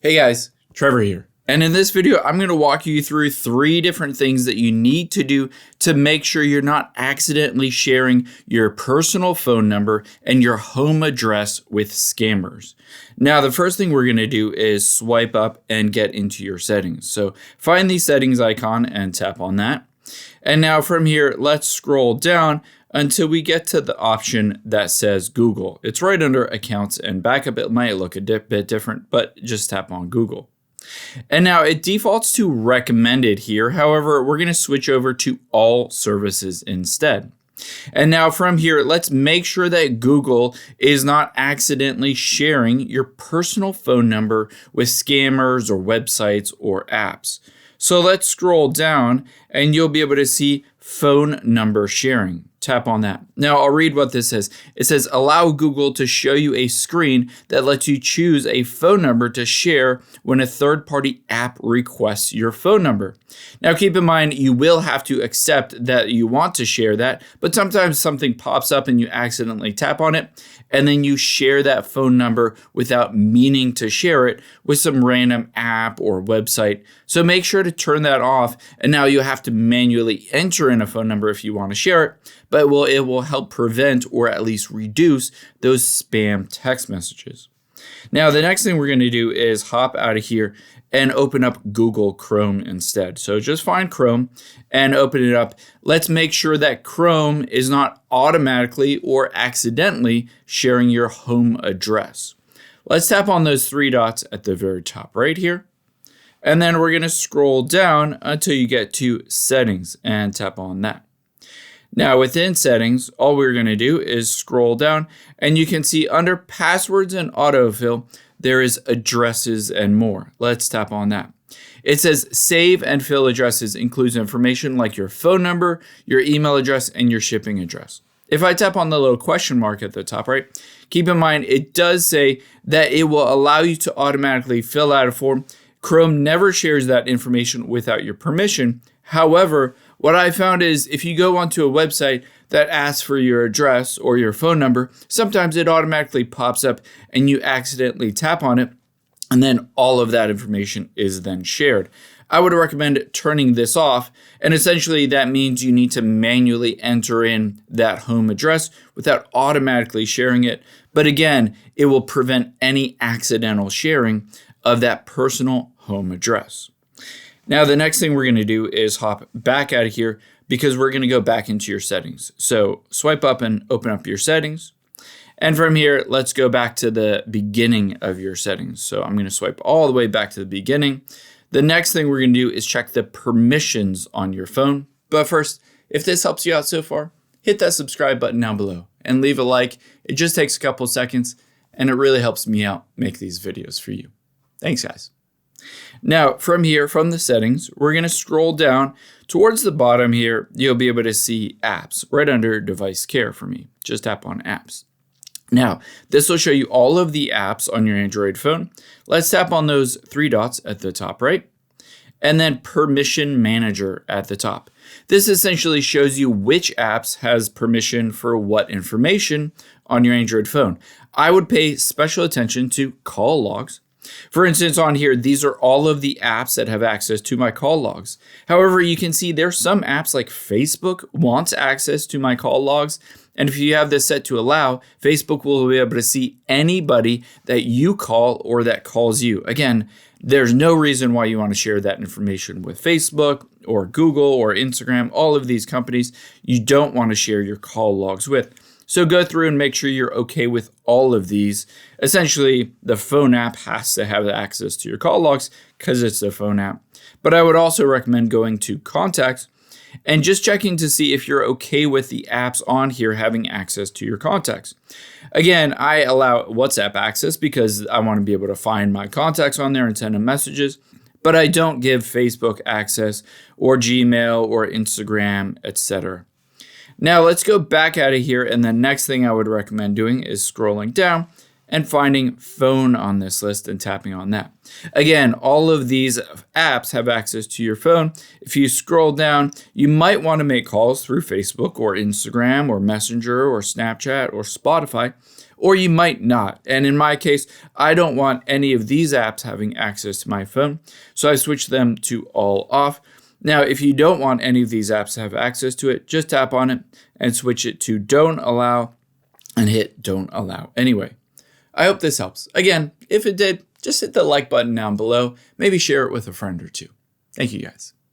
Hey guys, Trevor here. And in this video, I'm going to walk you through 3 different things that you need to do to make sure you're not accidentally sharing your personal phone number and your home address with scammers. Now, the first thing we're going to do is swipe up and get into your settings. So find the settings icon and tap on that. And now from here, let's scroll down until we get to the option that says Google. It's right under accounts and backup. It might look a bit different, but just tap on Google. And now it defaults to recommended here. However, we're going to switch over to all services instead. And now from here, let's make sure that Google is not accidentally sharing your personal phone number with scammers or websites or apps. So let's scroll down and you'll be able to see phone number sharing. Tap on that. Now I'll read what this says. It says, allow Google to show you a screen that lets you choose a phone number to share when a third-party app requests your phone number. Now keep in mind, you will have to accept that you want to share that, but sometimes something pops up and you accidentally tap on it, and then you share that phone number without meaning to share it with some random app or website. So make sure to turn that off, and now you have to manually enter in a phone number if you want to share it, but it will help prevent or at least reduce those spam text messages. Now, the next thing we're going to do is hop out of here and open up Google Chrome instead. So just find Chrome and open it up. Let's make sure that Chrome is not automatically or accidentally sharing your home address. Let's tap on those 3 dots at the very top right here. And then we're going to scroll down until you get to settings and tap on that. Now within settings, all we're going to do is scroll down and you can see under passwords and autofill, there is addresses and more. Let's tap on that. It says save and fill addresses includes information like your phone number, your email address, and your shipping address. If I tap on the little question mark at the top right, keep in mind it does say that it will allow you to automatically fill out a form. Chrome never shares that information without your permission. However, what I found is if you go onto a website that asks for your address or your phone number, sometimes it automatically pops up and you accidentally tap on it, and then all of that information is then shared. I would recommend turning this off, and essentially that means you need to manually enter in that home address without automatically sharing it. But again, it will prevent any accidental sharing of that personal home address. Now, the next thing we're going to do is hop back out of here because we're going to go back into your settings. So swipe up and open up your settings. And from here, let's go back to the beginning of your settings. So I'm going to swipe all the way back to the beginning. The next thing we're going to do is check the permissions on your phone. But first, if this helps you out so far, hit that subscribe button down below and leave a like. It just takes a couple seconds and it really helps me out make these videos for you. Thanks, guys. Now, from here, from the settings, we're going to scroll down towards the bottom here. You'll be able to see apps right under device care for me. Just tap on apps. Now, this will show you all of the apps on your Android phone. Let's tap on those 3 dots at the top right, and then permission manager at the top. This essentially shows you which apps has permission for what information on your Android phone. I would pay special attention to call logs. For instance, on here, these are all of the apps that have access to my call logs. However, you can see there's some apps like Facebook wants access to my call logs. And if you have this set to allow, Facebook will be able to see anybody that you call or that calls you. Again, there's no reason why you want to share that information with Facebook or Google or Instagram, all of these companies you don't want to share your call logs with. So go through and make sure you're okay with all of these. Essentially, the phone app has to have access to your call logs because it's a phone app. But I would also recommend going to contacts and just checking to see if you're okay with the apps on here having access to your contacts. Again, I allow WhatsApp access because I want to be able to find my contacts on there and send them messages. But I don't give Facebook access or Gmail or Instagram, etc. Now let's go back out of here, and the next thing I would recommend doing is scrolling down and finding phone on this list and tapping on that. Again, all of these apps have access to your phone. If you scroll down, you might want to make calls through Facebook or Instagram or Messenger or Snapchat or Spotify, or you might not. And in my case, I don't want any of these apps having access to my phone, so I switch them to all off. Now, if you don't want any of these apps to have access to it, just tap on it and switch it to don't allow and hit don't allow anyway. I hope this helps. Again, if it did, just hit the like button down below. Maybe share it with a friend or two. Thank you guys.